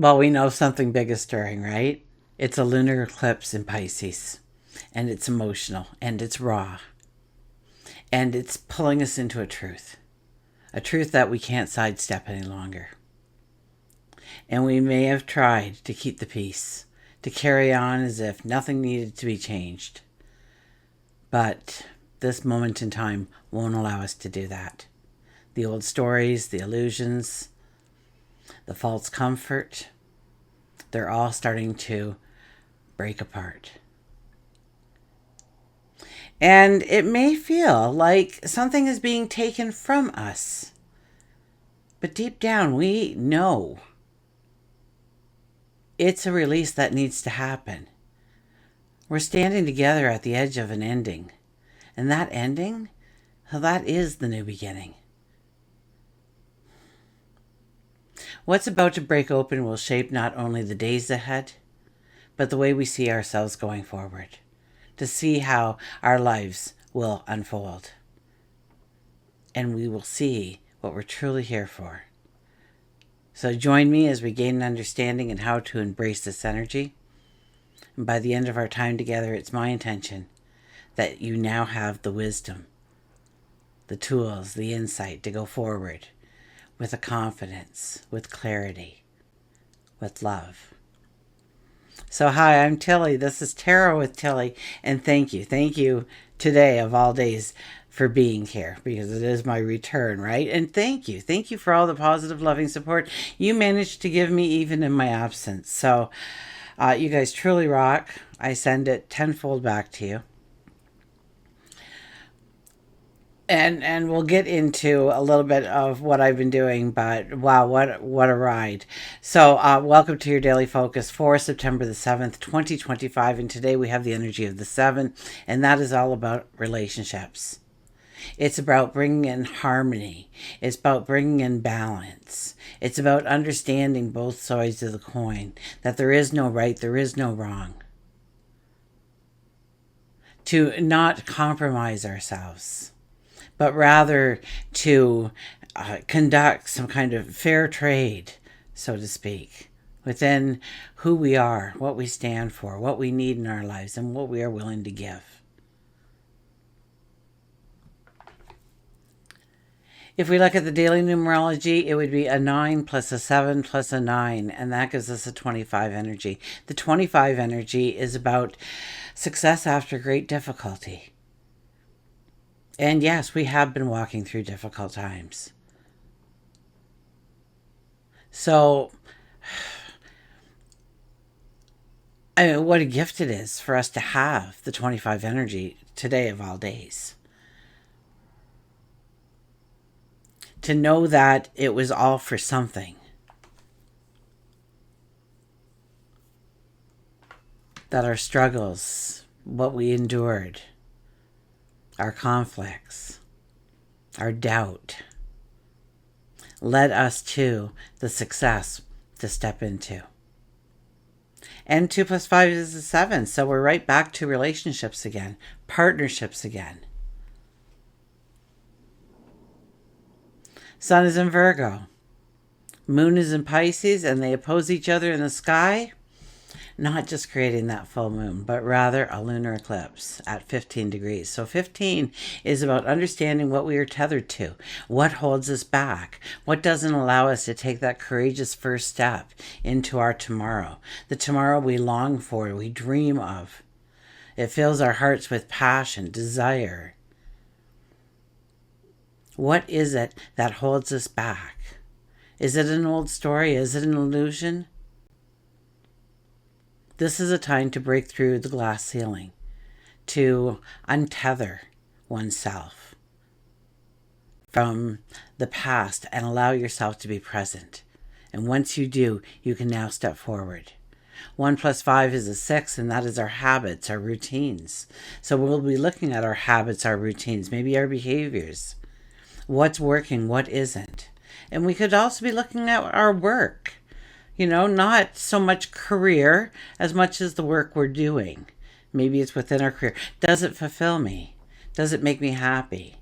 Well, we know something big is stirring, right? It's a lunar eclipse in Pisces, and it's emotional, and it's raw, and it's pulling us into a truth that we can't sidestep any longer. And we may have tried to keep the peace, to carry on as if nothing needed to be changed. But this moment in time won't allow us to do that. The old stories, the illusions, the false comfort, they're all starting to break apart. And it may feel like something is being taken from us. But deep down, we know it's a release that needs to happen. We're standing together at the edge of an ending. And that ending, well, that is the new beginning. What's about to break open will shape not only the days ahead, but the way we see ourselves going forward, to see how our lives will unfold. And we will see what we're truly here for. So join me as we gain an understanding in how to embrace this energy. And by the end of our time together, it's my intention that you now have the wisdom, the tools, the insight to go forward with a confidence, with clarity, with love. So hi, I'm Tilly. This is Tarot with Tilly. And thank you. Thank you today of all days for being here, because it is my return, right? And thank you. Thank you for all the positive, loving support you managed to give me even in my absence. So you guys truly rock. I send it tenfold back to you. And we'll get into a little bit of what I've been doing, but wow, what a ride. So welcome to your daily focus for September the 7th, 2025. And today we have the energy of the 7, and that is all about relationships. It's about bringing in harmony. It's about bringing in balance. It's about understanding both sides of the coin, that there is no right, there is no wrong. To not compromise ourselves, but rather to conduct some kind of fair trade, so to speak, within who we are, what we stand for, what we need in our lives, and what we are willing to give. If we look at the daily numerology, it would be a 9 plus a 7 plus a 9, and that gives us a 25 energy. The 25 energy is about success after great difficulty. And yes, we have been walking through difficult times. So, I mean, what a gift it is for us to have the 25 energy today of all days. To know that it was all for something. That our struggles, what we endured, our conflicts, our doubt, led us to the success to step into. And 2 plus 5 is a 7, so we're right back to relationships again, partnerships again. Sun is in Virgo. Moon is in Pisces, and they oppose each other in the sky. Not just creating that full moon, but rather a lunar eclipse at 15 degrees. So 15 is about understanding what we are tethered to, what holds us back, what doesn't allow us to take that courageous first step into our tomorrow, the tomorrow we long for, we dream of. It fills our hearts with passion, desire. What is it that holds us back? Is it an old story? Is it an illusion? This is a time to break through the glass ceiling, to untether oneself from the past and allow yourself to be present. And once you do, you can now step forward. 1 plus 5 is a 6, and that is our habits, our routines. So we'll be looking at our habits, our routines, maybe our behaviors. What's working, what isn't. And we could also be looking at our work. You know, not so much career as much as the work we're doing. Maybe it's within our career. Does it fulfill me? Does it make me happy?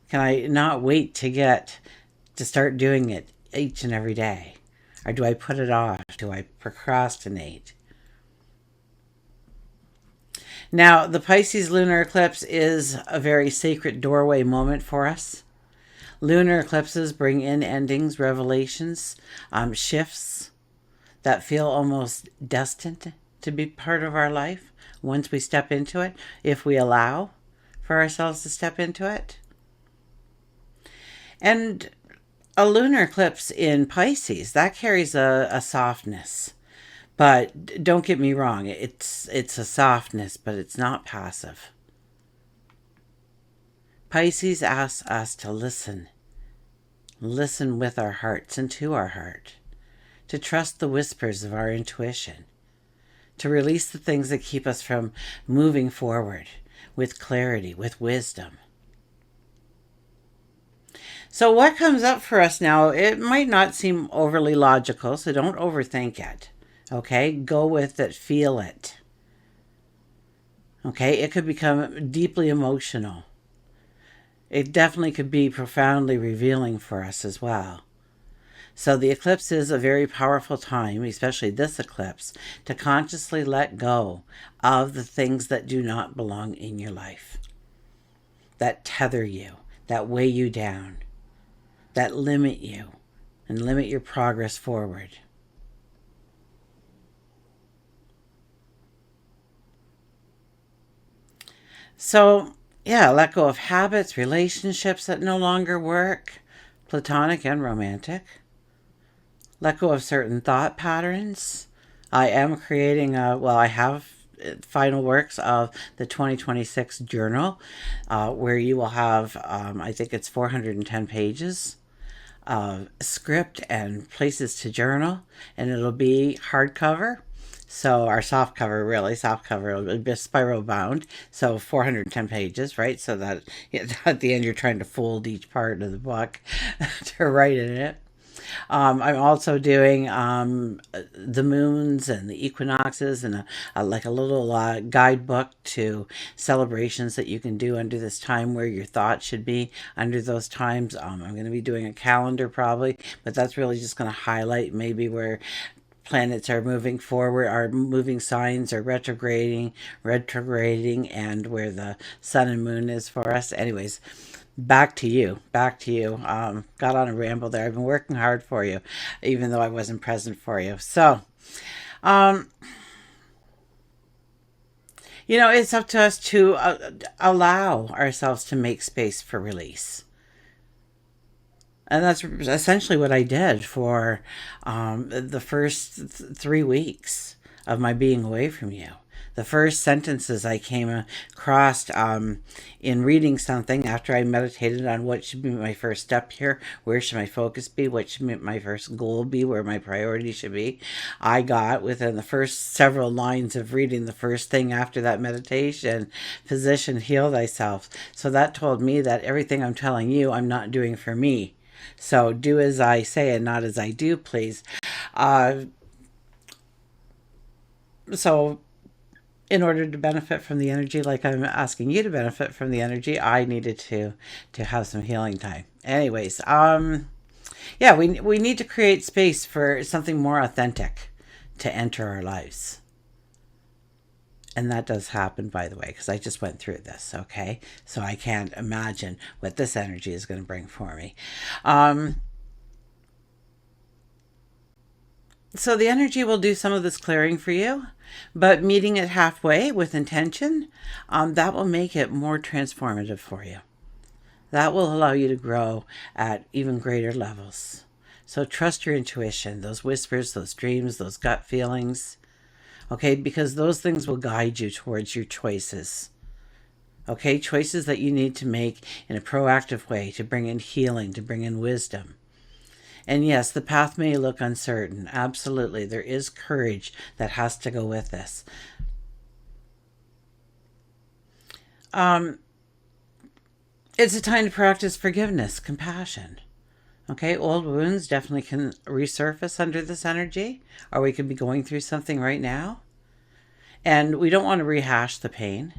Can I not wait to start doing it each and every day? Or do I put it off? Do I procrastinate? Now, the Pisces lunar eclipse is a very sacred doorway moment for us. Lunar eclipses bring in endings, revelations, shifts that feel almost destined to be part of our life once we step into it, if we allow for ourselves to step into it. And a lunar eclipse in Pisces, that carries a softness. But don't get me wrong, it's a softness, but it's not passive. Pisces asks us to listen. Listen with our hearts and to our heart. To trust the whispers of our intuition. To release the things that keep us from moving forward with clarity, with wisdom. So what comes up for us now, it might not seem overly logical, so don't overthink it. Okay, go with it, feel it. Okay, it could become deeply emotional. It definitely could be profoundly revealing for us as well. So the eclipse is a very powerful time, especially this eclipse, to consciously let go of the things that do not belong in your life, that tether you, that weigh you down, that limit you and limit your progress forward. So, yeah, let go of habits, relationships that no longer work, platonic and romantic. Let go of certain thought patterns. I am creating I have final works of the 2026 journal, where you will have, I think it's 410 pages of script and places to journal, and it'll be hardcover. So our soft cover, really, soft cover, it'll be spiral bound. So 410 pages, right? So that at the end you're trying to fold each part of the book to write in it. I'm also doing the moons and the equinoxes and like a little guidebook to celebrations that you can do under this time, where your thoughts should be under those times. I'm going to be doing a calendar probably, but that's really just going to highlight maybe where planets are moving forward, are moving signs, are retrograding, and where the sun and moon is for us. Anyways, back to you. Back to you. Got on a ramble there. I've been working hard for you, even though I wasn't present for you. So, it's up to us to allow ourselves to make space for release. And that's essentially what I did for the first 3 weeks of my being away from you. The first sentences I came across in reading something after I meditated on what should be my first step here, where should my focus be, what should my first goal be, where my priority should be. I got within the first several lines of reading the first thing after that meditation, physician, heal thyself. So that told me that everything I'm telling you, I'm not doing for me. So do as I say and not as I do, please. So in order to benefit from the energy, like I'm asking you to benefit from the energy, I needed to have some healing time. Anyways, yeah, we need to create space for something more authentic to enter our lives. And that does happen, by the way, because I just went through this, okay? So I can't imagine what this energy is going to bring for me. So the energy will do some of this clearing for you, but meeting it halfway with intention, that will make it more transformative for you. That will allow you to grow at even greater levels. So trust your intuition, those whispers, those dreams, those gut feelings, okay? Because those things will guide you towards your choices. Okay, choices that you need to make in a proactive way to bring in healing, to bring in wisdom. And yes, the path may look uncertain. Absolutely. There is courage that has to go with this. It's a time to practice forgiveness, compassion. Okay, old wounds definitely can resurface under this energy, or we could be going through something right now. And we don't want to rehash the pain.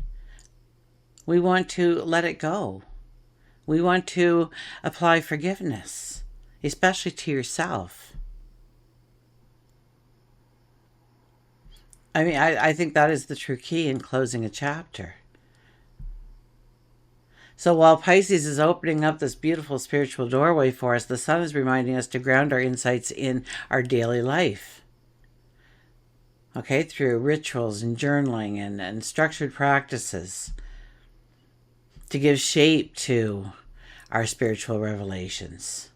We want to let it go. We want to apply forgiveness, especially to yourself. I mean, I think that is the true key in closing a chapter. So while Pisces is opening up this beautiful spiritual doorway for us, the sun is reminding us to ground our insights in our daily life. Okay, through rituals and journaling and structured practices to give shape to our spiritual revelations.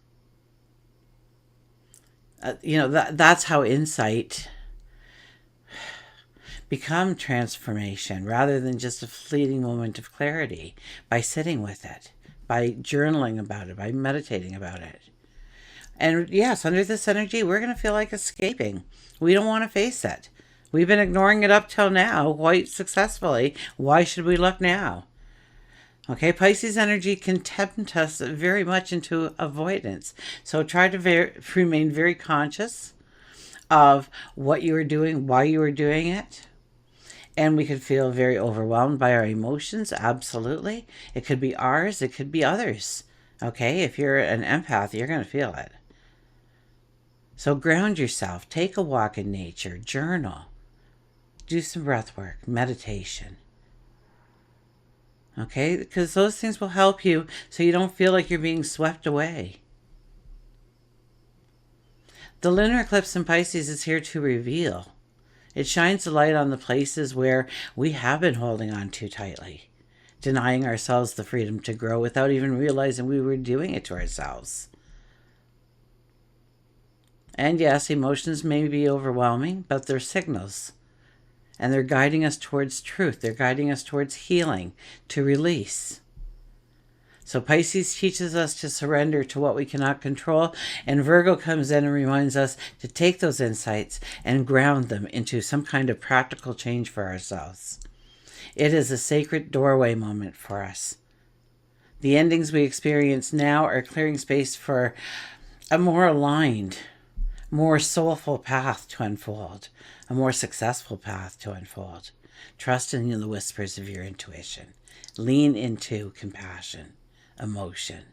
That's how insight become transformation rather than just a fleeting moment of clarity, by sitting with it, by journaling about it, by meditating about it. And yes, under this energy, we're going to feel like escaping. We don't want to face it. We've been ignoring it up till now quite successfully. Why should we look now? Okay, Pisces energy can tempt us very much into avoidance. So try to remain very conscious of what you are doing, why you are doing it. And we could feel very overwhelmed by our emotions. Absolutely. It could be ours, it could be others. Okay, if you're an empath, you're going to feel it. So ground yourself, take a walk in nature, journal, do some breath work, meditation. Okay, because those things will help you so you don't feel like you're being swept away. The lunar eclipse in Pisces is here to reveal. It shines the light on the places where we have been holding on too tightly, denying ourselves the freedom to grow without even realizing we were doing it to ourselves. And yes, emotions may be overwhelming, but they're signals. And they're guiding us towards truth. They're guiding us towards healing, to release. So Pisces teaches us to surrender to what we cannot control, and Virgo comes in and reminds us to take those insights and ground them into some kind of practical change for ourselves. It is a sacred doorway moment for us. The endings we experience now are clearing space for a more aligned, more soulful path to unfold, a more successful path to unfold. Trust in the whispers of your intuition. Lean into compassion, emotion.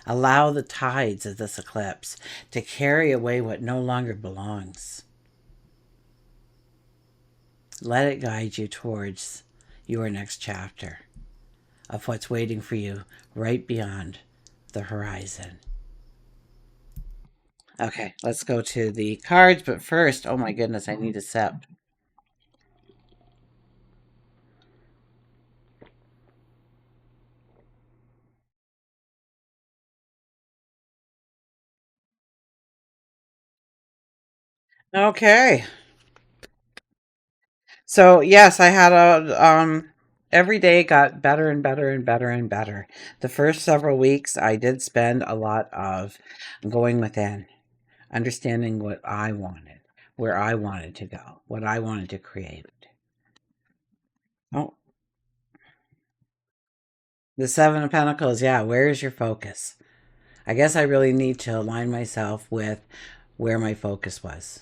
Allow the tides of this eclipse to carry away what no longer belongs. Let it guide you towards your next chapter of what's waiting for you right beyond the horizon. Okay, let's go to the cards, but first, oh my goodness, I need a sip. Okay. So yes, I had a every day got better and better and better and better. The first several weeks I did spend a lot of going within, understanding what I wanted, where I wanted to go, what I wanted to create. Oh, the Seven of Pentacles, yeah, where is your focus? I guess I really need to align myself with where my focus was.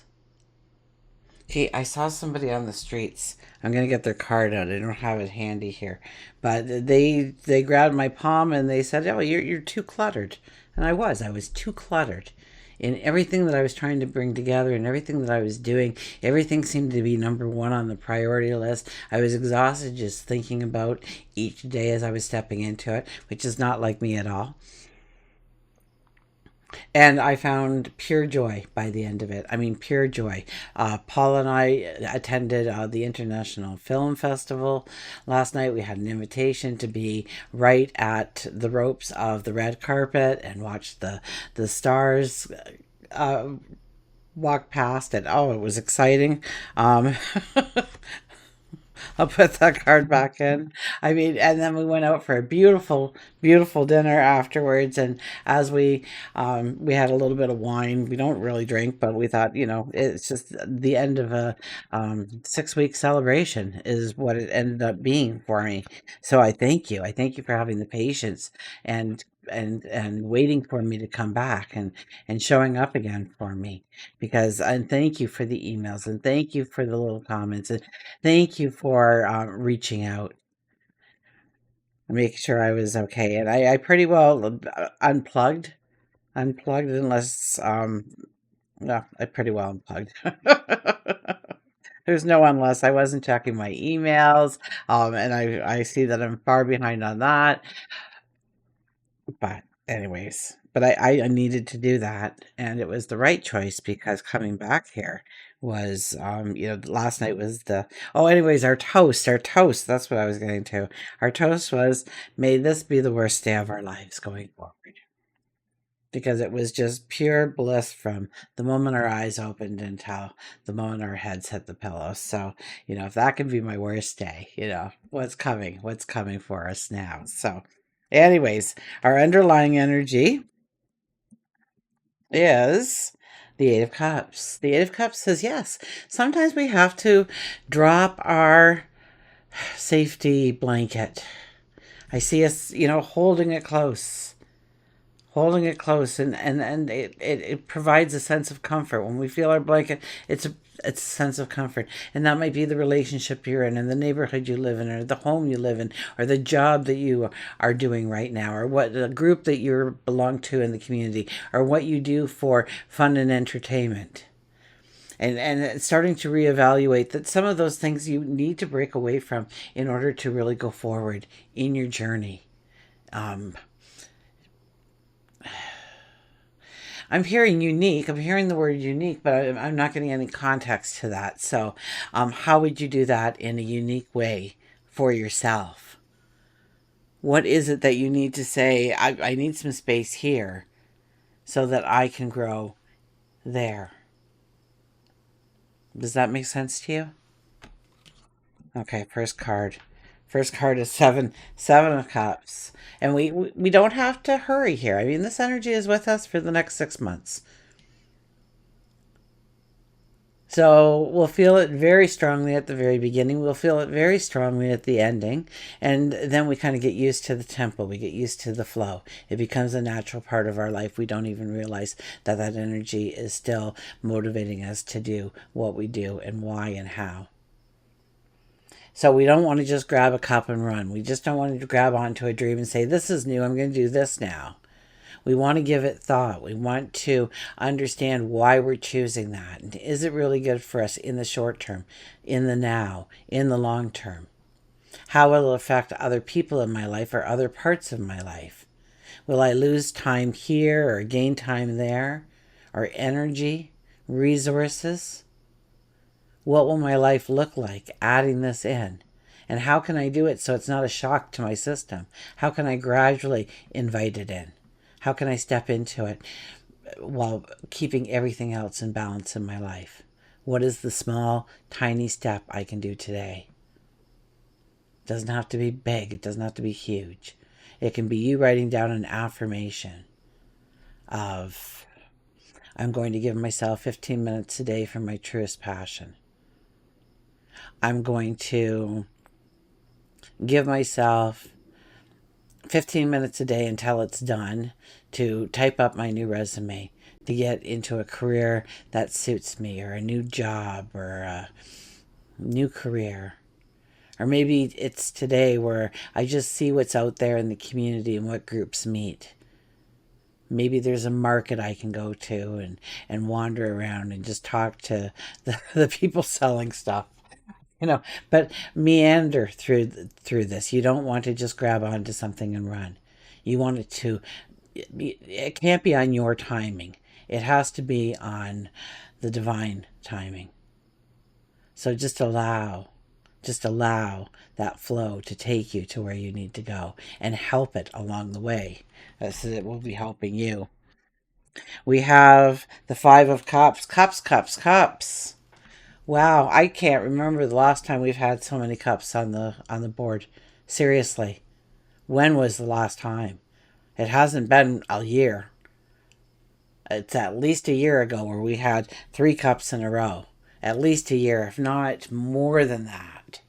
Okay, I saw somebody on the streets. I'm gonna get their card out. I don't have it handy here, but they grabbed my palm and they said, "Oh, you're too cluttered," and I was too cluttered. In everything that I was trying to bring together and everything that I was doing, everything seemed to be number one on the priority list. I was exhausted just thinking about each day as I was stepping into it, which is not like me at all. And I found pure joy by the end of it. I mean, pure joy. Paul and I attended the International Film Festival last night. We had an invitation to be right at the ropes of the red carpet and watch the stars uh, walk past. And oh, it was exciting. Um, I'll put that card back in. I mean, and then we went out for a beautiful, beautiful dinner afterwards. And as we had a little bit of wine. We don't really drink, but we thought, it's just the end of a 6 week celebration is what it ended up being for me. So I thank you. I thank you for having the patience and and waiting for me to come back and showing up again for me, because and thank you for the emails, and thank you for the little comments, and thank you for reaching out and making sure I was okay. And I pretty well unplugged unless, no, I pretty well unplugged. There's no unless. I wasn't checking my emails, and I see that I'm far behind on that. But anyways, but I needed to do that, and it was the right choice because coming back here was, last night was the oh, anyways, our toast. That's what I was getting to. Our toast was, may this be the worst day of our lives going forward. Because it was just pure bliss from the moment our eyes opened until the moment our heads hit the pillow. So, if that can be my worst day, what's coming for us now. So, anyways, our underlying energy is the Eight of Cups. The Eight of Cups says, yes, sometimes we have to drop our safety blanket. I see us, holding it close, and it provides a sense of comfort when we feel our blanket. It's a sense of comfort, and that might be the relationship you're in, and the neighborhood you live in, or the home you live in, or the job that you are doing right now, or what the group that you belong to in the community, or what you do for fun and entertainment. And starting to reevaluate that some of those things you need to break away from in order to really go forward in your journey. um, I'm hearing unique. I'm hearing the word unique, but I'm not getting any context to that. So, how would you do that in a unique way for yourself? What is it that you need to say? I need some space here so that I can grow there. Does that make sense to you? Okay, first card. First card is seven of cups. And we don't have to hurry here. I mean, this energy is with us for the next 6 months. So we'll feel it very strongly at the very beginning. We'll feel it very strongly at the ending. And then we kind of get used to the tempo. We get used to the flow. It becomes a natural part of our life. We don't even realize that that energy is still motivating us to do what we do and why and how. So we don't want to just grab a cup and run. We just don't want to grab onto a dream and say, this is new. I'm going to do this now. We want to give it thought. We want to understand why we're choosing that. And is it really good for us in the short term, in the now, in the long term? How will it affect other people in my life or other parts of my life? Will I lose time here or gain time there? Or energy, resources? What will my life look like adding this in? And how can I do it so it's not a shock to my system? How can I gradually invite it in? How can I step into it while keeping everything else in balance in my life? What is the small, tiny step I can do today? It doesn't have to be big. It doesn't have to be huge. It can be you writing down an affirmation of, I'm going to give myself 15 minutes a day for my truest passion. I'm going to give myself 15 minutes a day until it's done to type up my new resume, to get into a career that suits me, or a new job, or a new career. Or maybe it's today where I just see what's out there in the community and what groups meet. Maybe there's a market I can go to and wander around and just talk to the people selling stuff. But meander through this. You don't want to just grab onto something and run. You want it to, it can't be on your timing. It has to be on the divine timing. So just allow that flow to take you to where you need to go and help it along the way. So it will be helping you. We have the Five of Cups. Cups. Wow, I can't remember the last time we've had so many cups on the board. Seriously, when was the last time? It hasn't been a year. It's at least a year ago where we had three cups in a row. At least a year, if not more than that.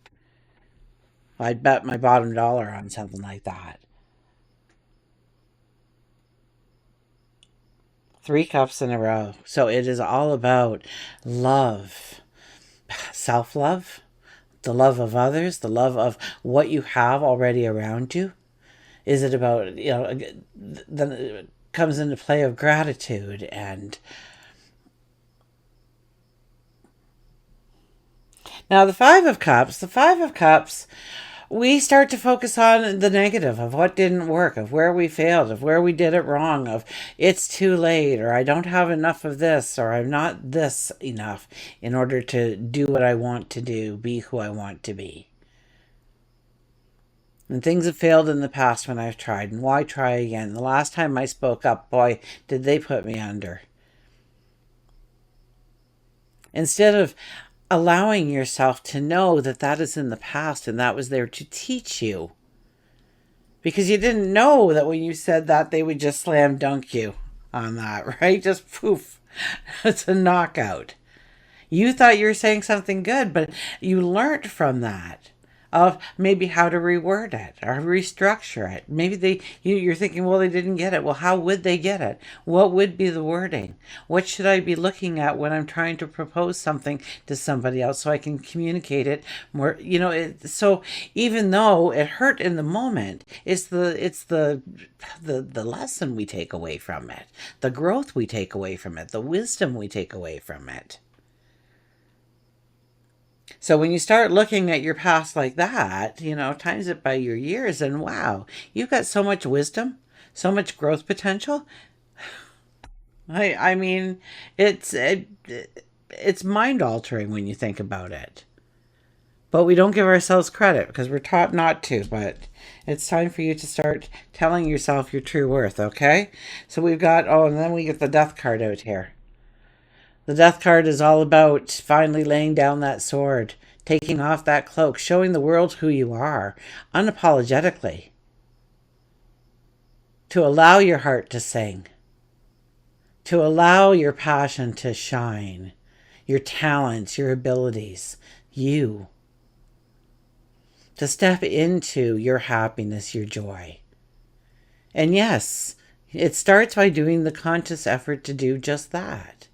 I'd bet my bottom dollar on something like that. Three cups in a row. So it is all about love, self love, the love of others, the love of what you have already around you. Is it about, then it comes into play of gratitude and Now, the Five of Cups, we start to focus on the negative of what didn't work, of where we failed, of where we did it wrong, of it's too late, or I don't have enough of this, or I'm not this enough in order to do what I want to do, be who I want to be. And things have failed in the past when I've tried, and why try again? The last time I spoke up, boy, did they put me under. Instead of allowing yourself to know that that is in the past and that was there to teach you. Because you didn't know that when you said that, they would just slam dunk you on that, right? Just poof. It's a knockout. You thought you were saying something good, but you learned from that of maybe how to reword it or restructure it. Maybe you're thinking, well, they didn't get it. Well, how would they get it? What would be the wording? What should I be looking at when I'm trying to propose something to somebody else so I can communicate it more? So even though it hurt in the moment, it's the lesson we take away from it, the growth we take away from it, the wisdom we take away from it. So when you start looking at your past like that, times it by your years, and wow, you've got so much wisdom, so much growth potential. I mean, it's mind altering when you think about it. But we don't give ourselves credit because we're taught not to. But it's time for you to start telling yourself your true worth. Okay. So we've got and then we get the Death card out here. The Death card is all about finally laying down that sword, taking off that cloak, showing the world who you are, unapologetically. To allow your heart to sing, to allow your passion to shine, your talents, your abilities, you. To step into your happiness, your joy. And yes, it starts by doing the conscious effort to do just that.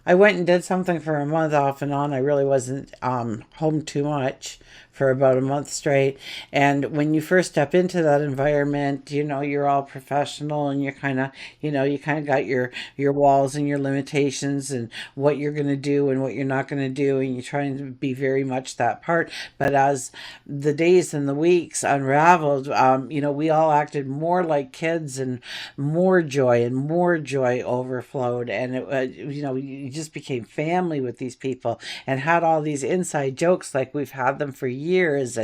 I went and did something for a month off and on. I really wasn't home too much for about a month straight. And when you first step into that environment, you're all professional and you're you kind of got your walls and your limitations and what you're going to do and what you're not going to do. And you're trying to be very much that part. But as the days and the weeks unraveled, we all acted more like kids and more joy overflowed. And you just became family with these people and had all these inside jokes like we've had them for years.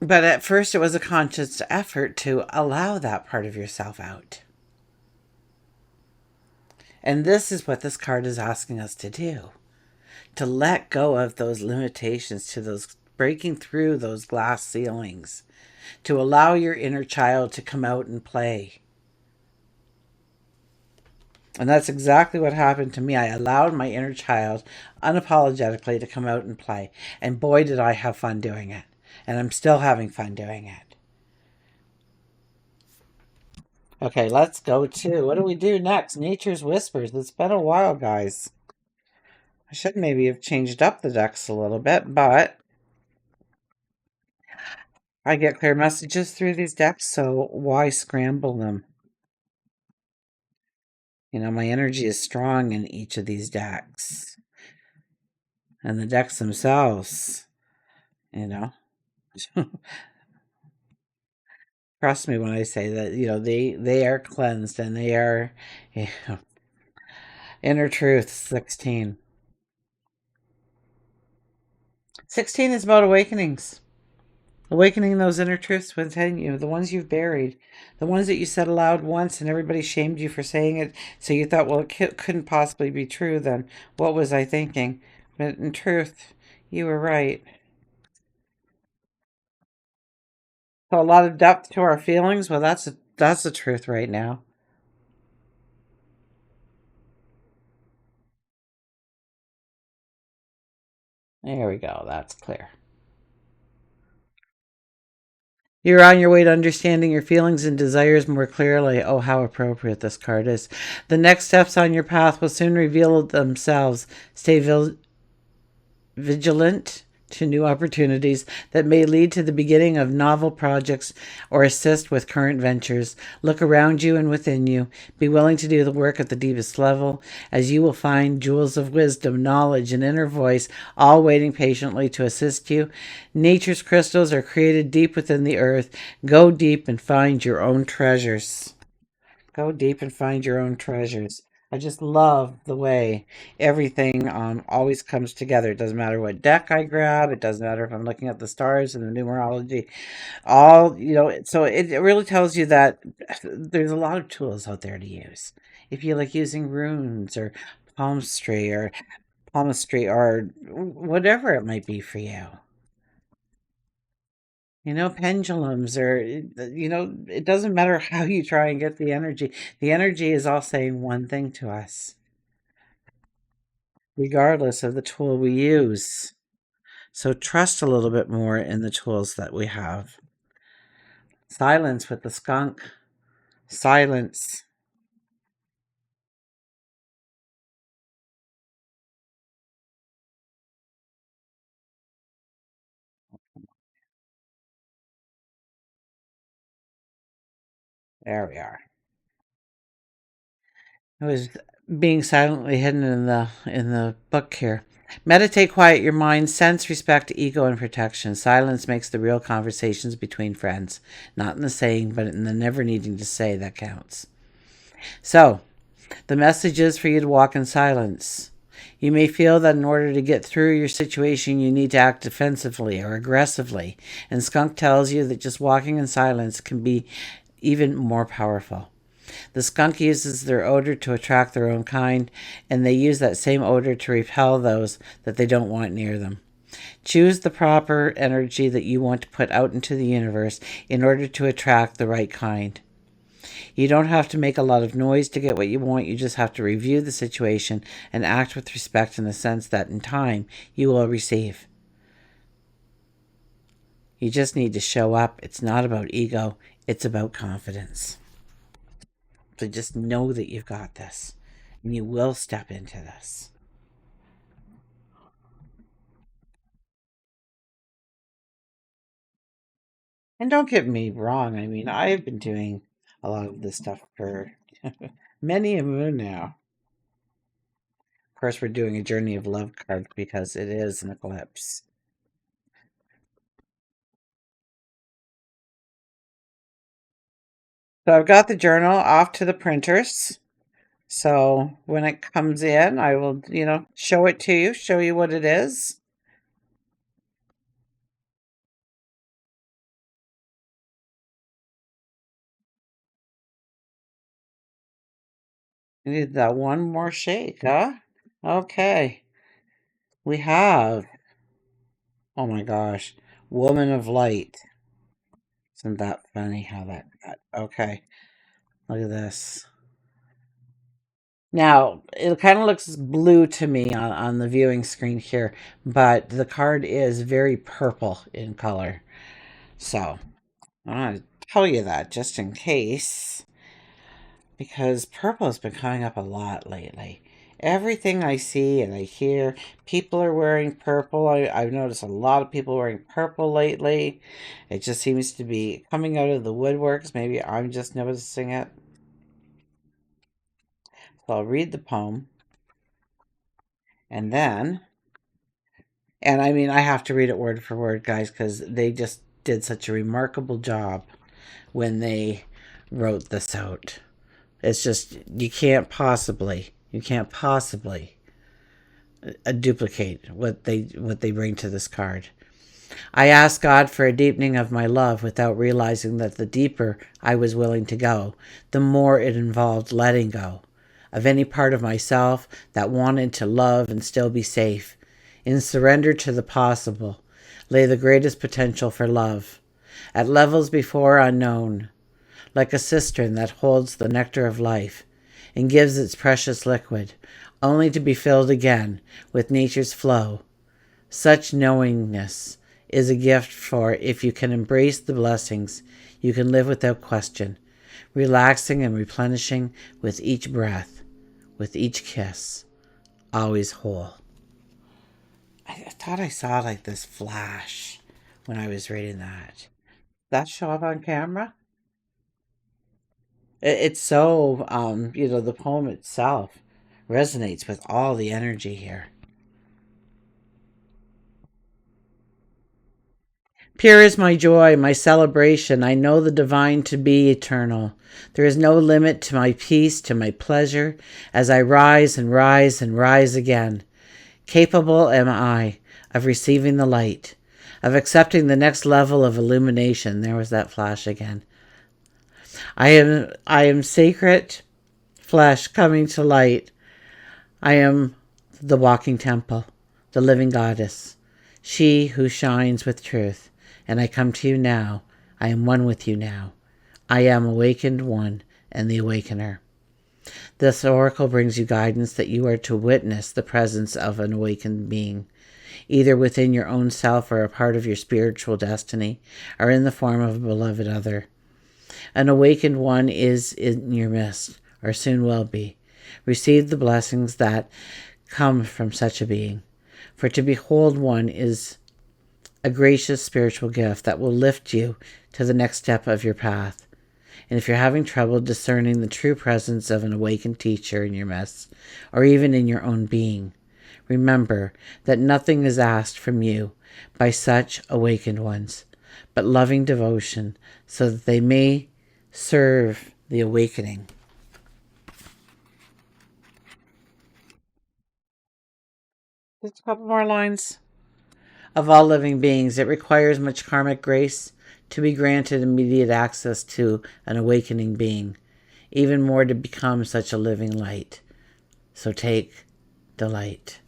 But at first it was a conscious effort to allow that part of yourself out. And this is what this card is asking us to do, to let go of those limitations, to those breaking through those glass ceilings, to allow your inner child to come out and play. And that's exactly what happened to me. I allowed my inner child unapologetically to come out and play. And boy, did I have fun doing it. And I'm still having fun doing it. Okay, let's go to what do we do next? Nature's Whispers. It's been a while, guys. I should maybe have changed up the decks a little bit, but I get clear messages through these decks, so why scramble them? My energy is strong in each of these decks. And the decks themselves, you know. Trust me when I say that, they are cleansed and they are inner truth 16. 16 is about awakenings. Awakening those inner truths within you, the ones you've buried, the ones that you said aloud once and everybody shamed you for saying it. So you thought, well, it couldn't possibly be true then. What was I thinking? But in truth, you were right. So a lot of depth to our feelings. Well, that's the truth right now. There we go. That's clear. You're on your way to understanding your feelings and desires more clearly. Oh, how appropriate this card is. The next steps on your path will soon reveal themselves. Stay vigilant. to new opportunities that may lead to the beginning of novel projects or assist with current ventures. Look around you and within you. Be willing to do the work at the deepest level, as you will find jewels of wisdom, knowledge, and inner voice all waiting patiently to assist you. Nature's crystals are created deep within the earth. Go deep and find your own treasures. Go deep and find your own treasures. I just love the way everything always comes together. It doesn't matter what deck I grab. It doesn't matter if I'm looking at the stars and the numerology. All, so it really tells you that there's a lot of tools out there to use. If you like using runes or palmistry or whatever it might be for you. Pendulums or, it doesn't matter how you try and get the energy. The energy is all saying one thing to us, regardless of the tool we use. So trust a little bit more in the tools that we have. Silence with the skunk. Silence. There we are. It was being silently hidden in the book here. Meditate, quiet your mind, sense, respect, ego, and protection. Silence makes the real conversations between friends. Not in the saying, but in the never needing to say that counts. So, the message is for you to walk in silence. You may feel that in order to get through your situation, you need to act defensively or aggressively. And Skunk tells you that just walking in silence can be even more powerful. The skunk uses their odor to attract their own kind, and they use that same odor to repel those that they don't want near them. Choose the proper energy that you want to put out into the universe in order to attract the right kind. You don't have to make a lot of noise to get what you want. You just have to review the situation and act with respect in the sense that in time you will receive. You just need to show up. It's not about ego, it's about confidence. So just know that you've got this and you will step into this. And don't get me wrong, I mean, I've been doing a lot of this stuff for many a moon now. Of course, we're doing a Journey of Love card because it is an eclipse. So I've got the journal off to the printers. So when it comes in, I will, show it to you, show you what it is. I need that one more shake, huh? Okay. We have, oh my gosh, Woman of Light. Isn't that funny how that got? Okay. Look at this. Now, it kind of looks blue to me on the viewing screen here, but the card is very purple in color. So, I want to tell you that just in case, because purple has been coming up a lot lately. Everything I see and I hear, people are wearing purple. I've noticed a lot of people wearing purple lately. It just seems to be coming out of the woodworks. Maybe I'm just noticing it. So I'll read the poem and then, and I mean, I have to read it word for word, guys, because they just did such a remarkable job when they wrote this out. It's just, you can't possibly duplicate what they bring to this card. I asked God for a deepening of my love without realizing that the deeper I was willing to go, the more it involved letting go of any part of myself that wanted to love and still be safe. In surrender to the possible lay the greatest potential for love, at levels before unknown, like a cistern that holds the nectar of life and gives its precious liquid, only to be filled again with nature's flow. Such knowingness is a gift, for if you can embrace the blessings, you can live without question, relaxing and replenishing with each breath, with each kiss, always whole. I thought I saw like this flash when I was reading that. That show up on camera? It's so, the poem itself resonates with all the energy here. Pure is my joy, my celebration. I know the divine to be eternal. There is no limit to my peace, to my pleasure, as I rise and rise and rise again. Capable am I of receiving the light, of accepting the next level of illumination. There was that flash again. I am sacred flesh coming to light. I am the walking temple, the living goddess, she who shines with truth. And I come to you now. I am one with you now. I am awakened one and the awakener. This oracle brings you guidance that you are to witness the presence of an awakened being, either within your own self or a part of your spiritual destiny, or in the form of a beloved other. An awakened one is in your midst, or soon will be. Receive the blessings that come from such a being. For to behold one is a gracious spiritual gift that will lift you to the next step of your path. And if you're having trouble discerning the true presence of an awakened teacher in your midst, or even in your own being, remember that nothing is asked from you by such awakened ones, but loving devotion so that they may serve the awakening. Just a couple more lines. Of all living beings, it requires much karmic grace to be granted immediate access to an awakening being, even more to become such a living light. So take delight.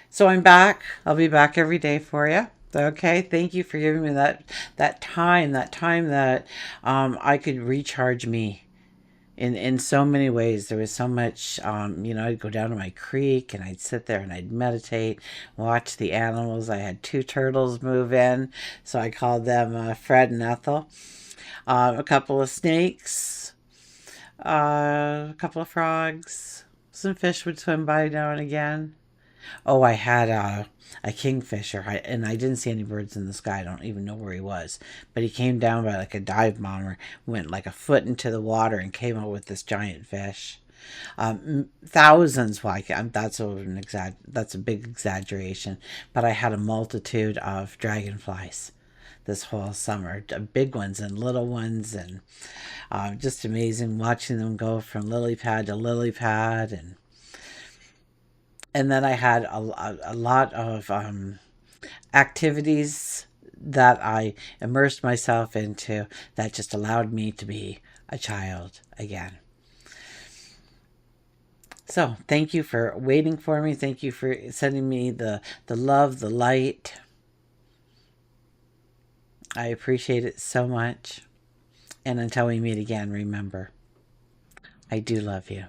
So I'm back. I'll be back every day for you. Okay. Thank you for giving me that time that I could recharge me in so many ways. There was so much, I'd go down to my creek and I'd sit there and I'd meditate, watch the animals. I had two turtles move in, so I called them Fred and Ethel. A couple of snakes, a couple of frogs, some fish would swim by now and again. Oh, I had a kingfisher, and I didn't see any birds in the sky. I don't even know where he was, but he came down by like a dive bomber, went like a foot into the water, and came out with this giant fish. Thousands, like that's a big exaggeration, but I had a multitude of dragonflies this whole summer, big ones and little ones, and just amazing watching them go from lily pad to lily pad, and then I had a lot of activities that I immersed myself into that just allowed me to be a child again. So thank you for waiting for me. Thank you for sending me the love, the light. I appreciate it so much. And until we meet again, remember, I do love you.